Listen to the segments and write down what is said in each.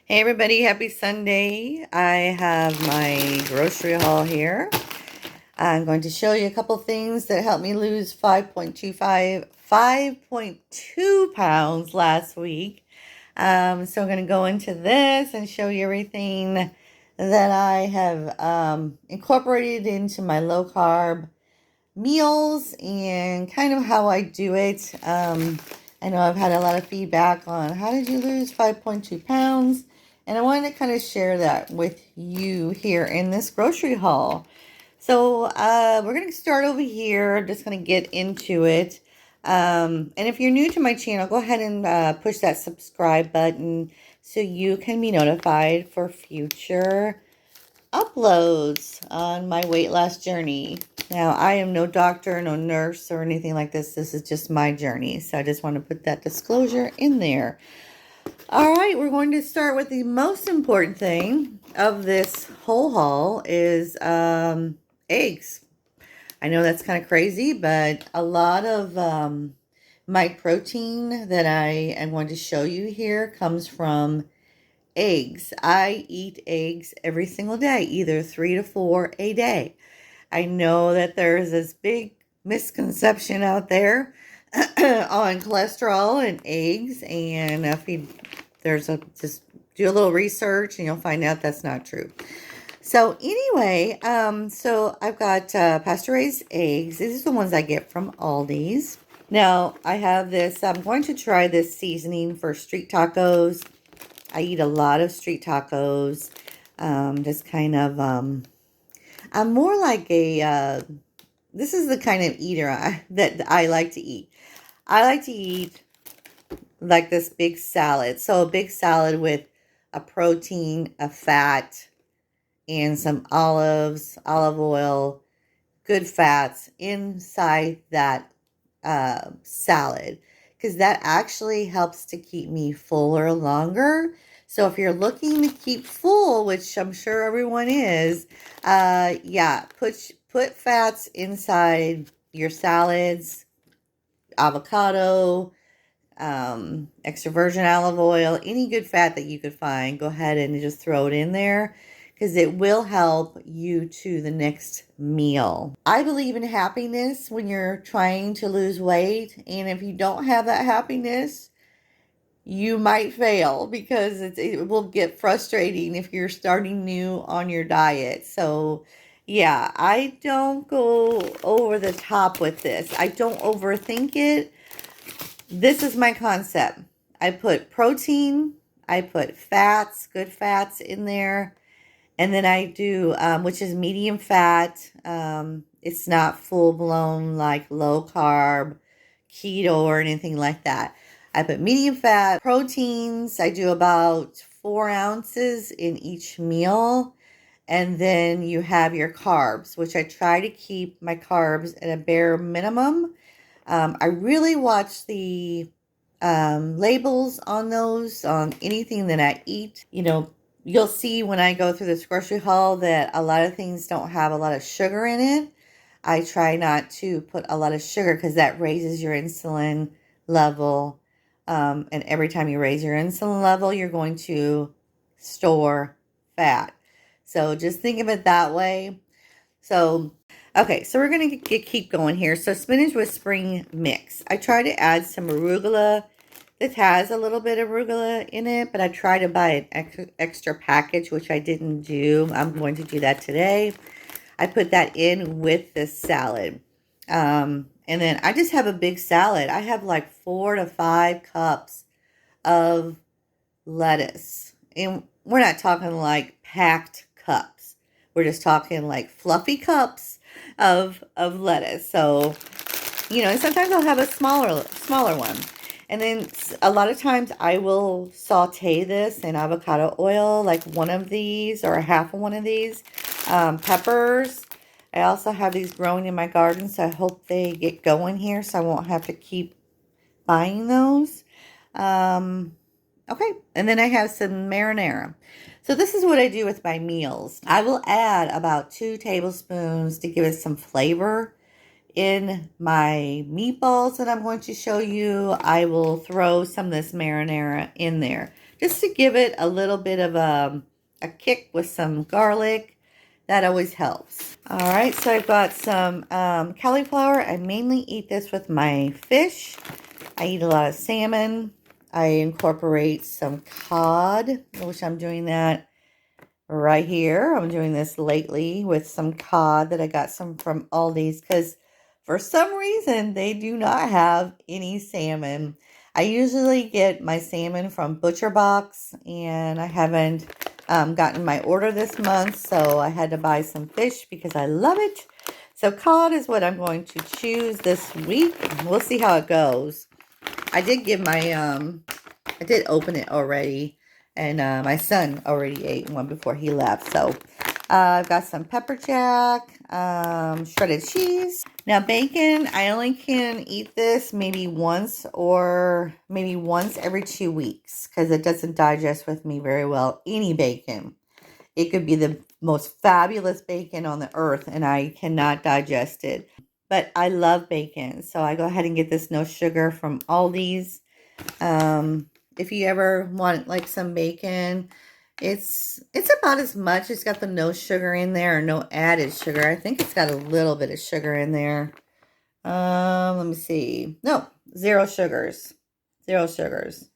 Hey everybody, happy Sunday. I have my grocery haul here. I'm going to show you a couple things that helped me lose 5.2 pounds last week. So I'm going to go into this and show you everything that I have incorporated into my low carb meals and kind of how I do it. I know I've had a lot of feedback on how did you lose 5.2 pounds? And I wanted to kind of share that with you here in this grocery haul. So we're going to start over here. I'm just going to get into it. And if you're new to my channel, go ahead and push that subscribe button so you can be notified for future uploads on my weight loss journey. Now, I am no doctor, no nurse, or anything like this. This is just my journey. So I just want to put that disclosure in there. All right, we're going to start with the most important thing of this whole haul is eggs. I know that's kind of crazy, but a lot of my protein that I am going to show you here comes from eggs. I eat eggs every single day, either 3 to 4 a day. I know that there's this big misconception out there on cholesterol and eggs, and if you just do a little research and you'll find out that's not true. So anyway, so I've got pasture-raised eggs. These are the ones I get from Aldi's. Now I have this. I'm going to try this seasoning for street tacos. I eat a lot of street tacos. Just kind of, I'm more like this is the kind of eater that I like to eat. I like to eat like this big salad. So a big salad with a protein, a fat, and some olives, olive oil, good fats inside that salad. Because that actually helps to keep me fuller longer. So if you're looking to keep full, which I'm sure everyone is, yeah, put fats inside your salads, avocado, extra virgin olive oil, any good fat that you could find, go ahead and just throw it in there because it will help you to the next meal. I believe in happiness when you're trying to lose weight, and if you don't have that happiness, you might fail because it will get frustrating if you're starting new on your diet. So yeah, I don't go over the top with this. I don't overthink it. This is my concept. I put protein, I put fats, good fats in there, and then I do, which is medium fat. It's not full-blown like low carb, keto, or anything like that. I put medium fat proteins. I do about 4 ounces in each meal. And then you have your carbs, which I try to keep my carbs at a bare minimum. I really watch the labels on those, on anything that I eat. You know, you'll see when I go through this grocery haul that a lot of things don't have a lot of sugar in it. I try not to put a lot of sugar because that raises your insulin level. And every time you raise your insulin level, you're going to store fat. So just think of it that way. So, okay, so we're going to keep going here. So spinach with spring mix. I try to add some arugula. This has a little bit of arugula in it, but I try to buy an extra package, which I didn't do. I'm going to do that today. I put that in with this salad. And then I just have a big salad. I have like 4 to 5 cups of lettuce. And we're not talking like packed cups. We're just talking like fluffy cups of lettuce. So, you know, and sometimes I'll have a smaller one. And then a lot of times I will saute this in avocado oil, like one of these or a half of one of these. Peppers. I also have these growing in my garden, so I hope they get going here so I won't have to keep buying those. Okay, and then I have some marinara. So this is what I do with my meals. I will add about 2 tablespoons to give it some flavor in my meatballs that I'm going to show you. I will throw some of this marinara in there. just to give it a little bit of a kick with some garlic. That always helps. All right, so I've got some cauliflower. I mainly eat this with my fish. I eat a lot of salmon. I incorporate some cod, which I'm doing that right here. I'm doing this lately with some cod that I got some from Aldi's because for some reason they do not have any salmon. I usually get my salmon from Butcher Box, and I haven't gotten my order this month, so I had to buy some fish because I love it. So cod is what I'm going to choose this week. We'll see how it goes. I did give my I did open it already, and my son already ate one before he left. So I've got some pepper jack, shredded cheese. Now bacon, I only can eat this maybe once every 2 weeks because it doesn't digest with me very well. Any bacon. It could be the most fabulous bacon on the earth, and I cannot digest it. But I love bacon, so I go ahead and get this no sugar from Aldi's. If you ever want like some bacon, it's about as much. It's got the no sugar in there, or no added sugar. I think it's got a little bit of sugar in there. Let me see. No, zero sugars. Zero sugars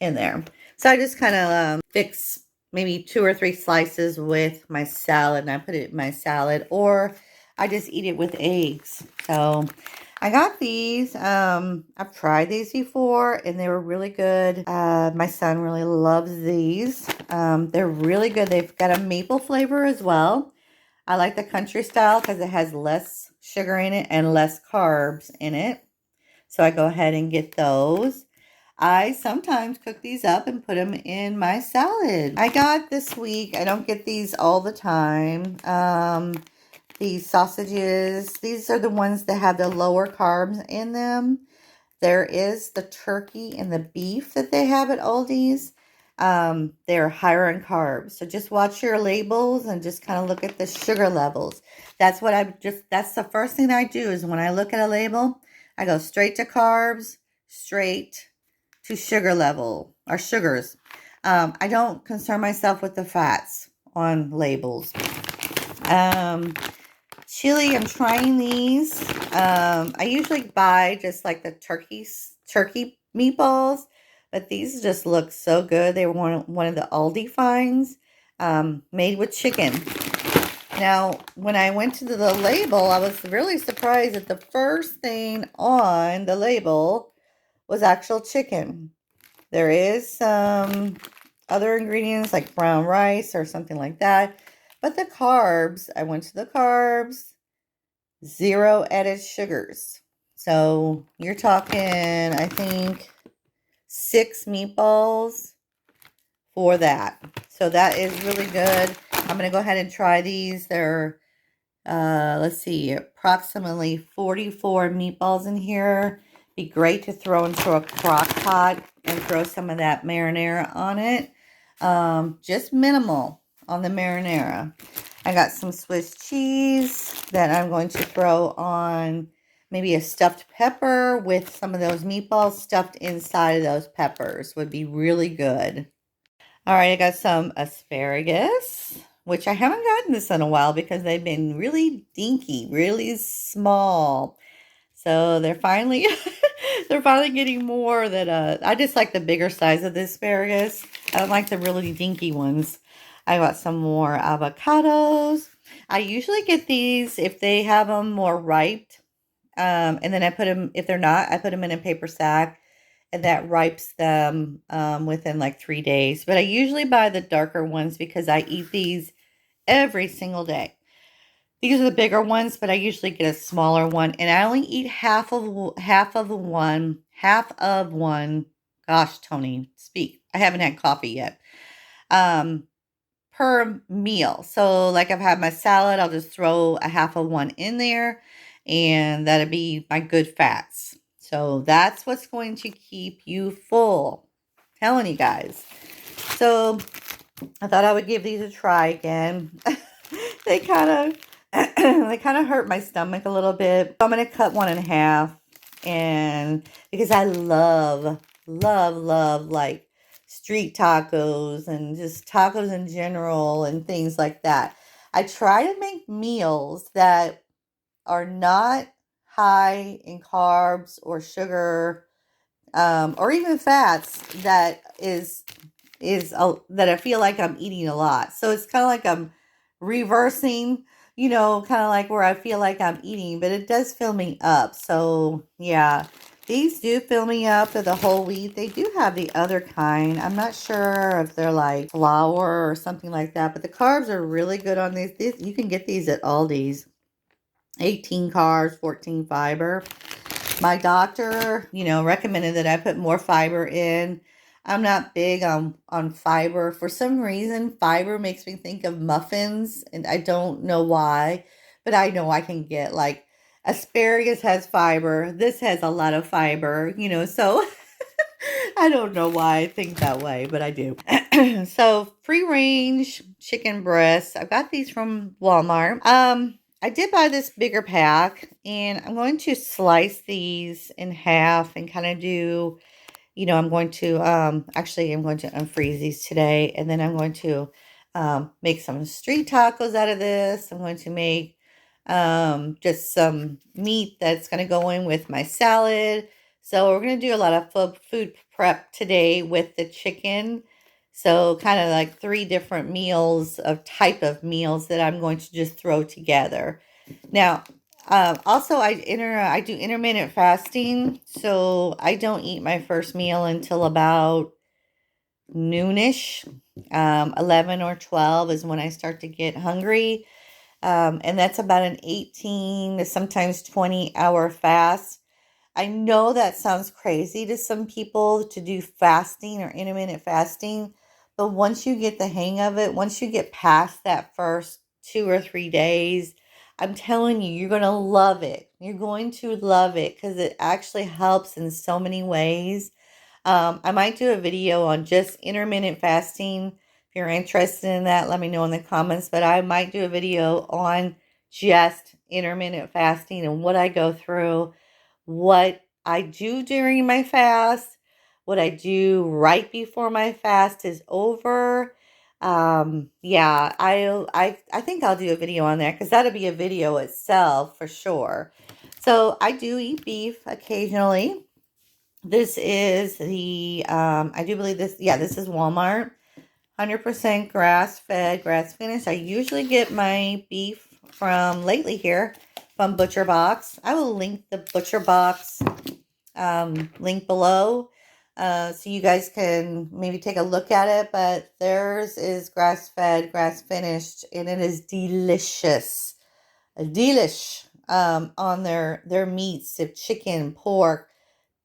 in there. So I just kind of fix maybe 2 or 3 slices with my salad, and I put it in my salad, or I just eat it with eggs. So I got these. I've tried these before, and they were really good. My son really loves these. They're really good. They've got a maple flavor as well. I like the country style because it has less sugar in it and less carbs in it. So I go ahead and get those. I sometimes cook these up and put them in my salad. I got this week, I don't get these all the time, these sausages. These are the ones that have the lower carbs in them. There is the turkey and the beef that they have at Aldi's. They're higher in carbs. So just watch your labels and just kind of look at the sugar levels. That's the first thing I do is when I look at a label, I go straight to carbs, straight to sugar level or sugars. I don't concern myself with the fats on labels. Chili, I'm trying these. I usually buy just like the turkey meatballs, but these just look so good. They were one of the Aldi finds, made with chicken. Now, when I went to the label, I was really surprised that the first thing on the label was actual chicken. There is some other ingredients like brown rice or something like that. But the carbs, I went to the carbs, 0 added sugars. So you're talking, I think, 6 meatballs for that. So that is really good. I'm going to go ahead and try these. They're, let's see, approximately 44 meatballs in here. Be great to throw into a crock pot and throw some of that marinara on it. Just minimal on the marinara. I got some Swiss cheese that I'm going to throw on maybe a stuffed pepper with some of those meatballs stuffed inside of those peppers. Would be really good. All right, I got some asparagus, which I haven't gotten this in a while because they've been really dinky, really small. So they're finally they're finally getting more that I just like the bigger size of the asparagus. I don't like the really dinky ones. I got some more avocados. I usually get these if they have them more ripe. And then I put them, if they're not, I put them in a paper sack, and that ripes them within like 3 days. But I usually buy the darker ones because I eat these every single day. These are the bigger ones, but I usually get a smaller one, and I only eat half of one. Gosh, Tony, speak. I haven't had coffee yet. Per meal. So like I've had my salad, I'll just throw a half of one in there, and that'll be my good fats. So that's what's going to keep you full. Telling you guys. So I thought I would give these a try again. They kind of they kind of hurt my stomach a little bit. So I'm going to cut one in half, and because I love like street tacos and just tacos in general and things like that. I try to make meals that are not high in carbs or sugar, or even fats that I feel like I'm eating a lot. So it's kind of like I'm reversing, kind of like where I feel like I'm eating, but it does fill me up. So yeah, these do fill me up for the whole wheat. They do have the other kind. I'm not sure if they're like flour or something like that, but the carbs are really good on these. You can get these at Aldi's. 18 carbs, 14 fiber. My doctor, recommended that I put more fiber in. I'm not big on fiber. For some reason, fiber makes me think of muffins, and I don't know why, but I know I can get like asparagus has fiber. This has a lot of fiber, so I don't know why I think that way, but I do. So free range chicken breasts. I got these from Walmart. I did buy this bigger pack, and I'm going to slice these in half and kind of do, I'm going to I'm going to unfreeze these today, and then I'm going to make some street tacos out of this. I'm going to make just some meat that's going to go in with my salad. So we're going to do a lot of food prep today with the chicken. So kind of like 3 different meals of type of meals that I'm going to just throw together. Now, also I do intermittent fasting, so I don't eat my first meal until about noonish. 11 or 12 is when I start to get hungry. And that's about an 18 to sometimes 20-hour fast. I know that sounds crazy to some people to do fasting or intermittent fasting, but once you get the hang of it, once you get past that first 2 or 3 days, I'm telling you, you're going to love it. You're going to love it because it actually helps in so many ways. I might do a video on just intermittent fasting. If you're interested in that, let me know in the comments. But I might do a video on just intermittent fasting and what I go through, what I do during my fast, what I do right before my fast is over. Yeah, I think I'll do a video on that because that'll be a video itself for sure. So I do eat beef occasionally. This is I do believe this, yeah, this is Walmart. 100% grass-fed, grass-finished. I usually get my beef from lately here from Butcher Box. I will link the Butcher Box link below so you guys can maybe take a look at it. But theirs is grass-fed, grass-finished, and it is delicious. Delish on their meats of chicken, pork,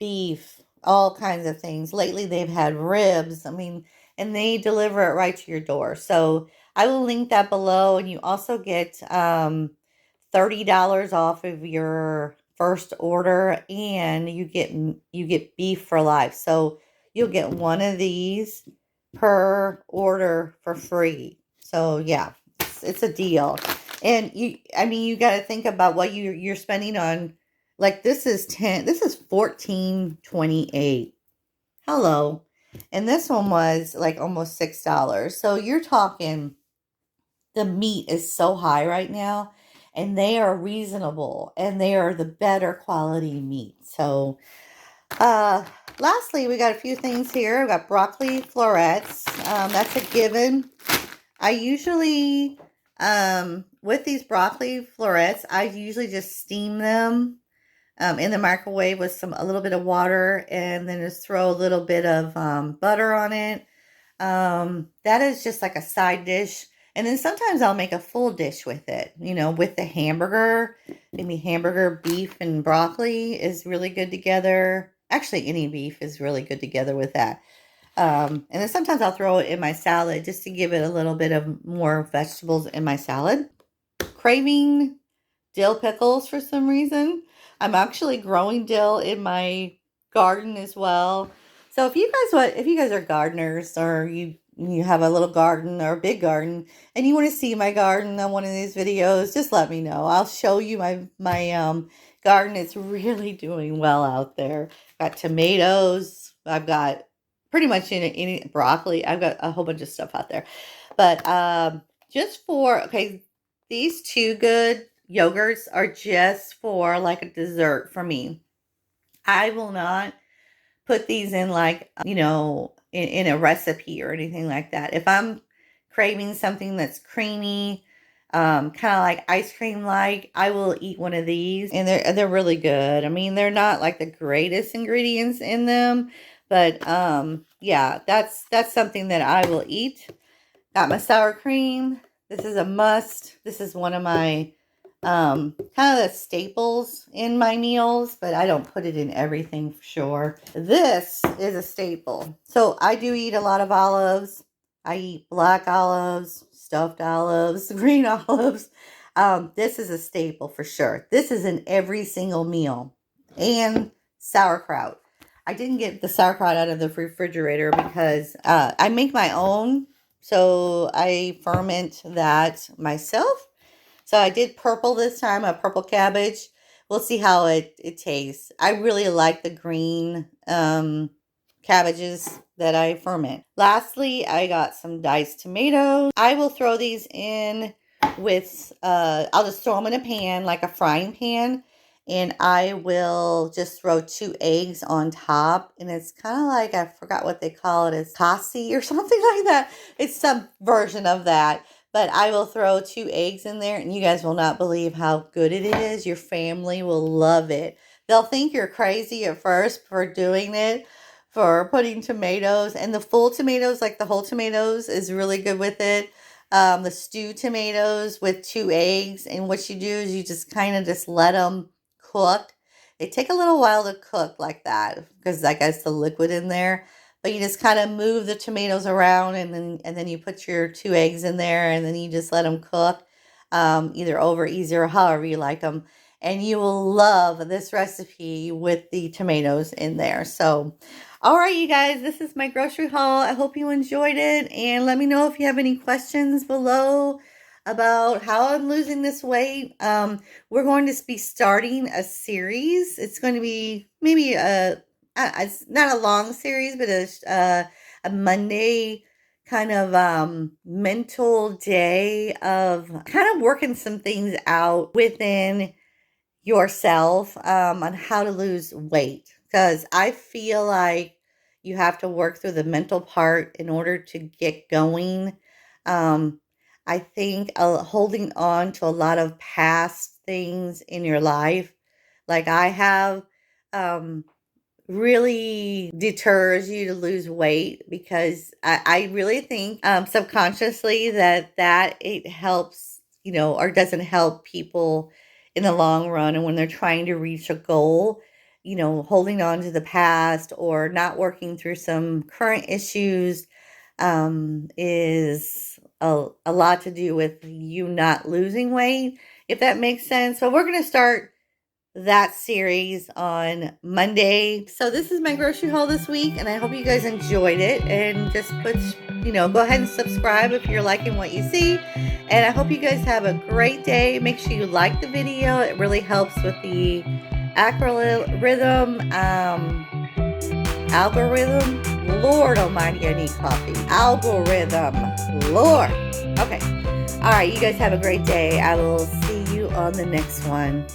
beef, all kinds of things. Lately, they've had ribs. I mean, and they deliver it right to your door. So I will link that below, and you also get $30 off of your first order, and you get beef for life. So you'll get one of these per order for free. So yeah, it's a deal. And you got to think about what you're spending on. Like this is 14.28. Hello. And this one was like almost $6. So you're talking, the meat is so high right now, and they are reasonable, and they are the better quality meat. So lastly, we got a few things here. We got broccoli florets. That's a given. I usually with these broccoli florets, I usually just steam them in the microwave with a little bit of water, and then just throw a little bit of butter on it. That is just like a side dish. And then sometimes I'll make a full dish with it, with the hamburger. Maybe hamburger, beef, and broccoli is really good together. Actually, any beef is really good together with that. And then sometimes I'll throw it in my salad just to give it a little bit of more vegetables in my salad. Craving dill pickles for some reason. I'm actually growing dill in my garden as well. So if you guys are gardeners, or you have a little garden or a big garden and you want to see my garden on one of these videos, just let me know. I'll show you my garden. It's really doing well out there. Got tomatoes. I've got pretty much any broccoli. I've got a whole bunch of stuff out there. But just for, okay, these two good yogurts are just for like a dessert for me. I will not put these in like, in a recipe or anything like that. If I'm craving something that's creamy, kind of like ice cream like, I will eat one of these, and they're really good. I mean, they're not like the greatest ingredients in them, but yeah, that's something that I will eat. Got my sour cream. This is a must. This is one of my kind of the staples in my meals, but I don't put it in everything for sure. This is a staple. So I do eat a lot of olives. I eat black olives, stuffed olives, green olives. This is a staple for sure. This is in every single meal. And sauerkraut. I didn't get the sauerkraut out of the refrigerator because I make my own. So I ferment that myself. So I did purple this time, a purple cabbage. We'll see how it tastes. I really like the green cabbages that I ferment. Lastly, I got some diced tomatoes. I will throw these in with, I'll just throw them in a pan, like a frying pan. And I will just throw 2 eggs on top. And it's kind of like, I forgot what they call it. It's cassi or something like that. It's some version of that. But I will throw 2 eggs in there. And you guys will not believe how good it is. Your family will love it. They'll think you're crazy at first for doing it, for putting tomatoes. And the full tomatoes, like the whole tomatoes, is really good with it. The stewed tomatoes with 2 eggs. And what you do is you just kind of just let them cook. They take a little while to cook like that because I guess the liquid in there. But you just kind of move the tomatoes around, and then you put your 2 eggs in there, and then you just let them cook, either over easy or however you like them. And you will love this recipe with the tomatoes in there. So, all right, you guys, this is my grocery haul. I hope you enjoyed it, and let me know if you have any questions below about how I'm losing this weight. We're going to be starting a series. It's going to be maybe it's not a long series, but a Monday kind of mental day of kind of working some things out within yourself on how to lose weight. Because I feel like you have to work through the mental part in order to get going. I think holding on to a lot of past things in your life, like I have, really deters you to lose weight, because I really think subconsciously that it helps, or doesn't help people in the long run. And when they're trying to reach a goal, holding on to the past or not working through some current issues is a lot to do with you not losing weight, if that makes sense. So we're going to start that series on Monday. So this is my grocery haul this week, and I hope you guys enjoyed it. And just go ahead and subscribe if you're liking what you see. And I hope you guys have a great day. Make sure you like the video. It really helps with the algorithm. Lord almighty, I need coffee. Algorithm. Lord. Okay. All right, you guys have a great day. I will see you on the next one.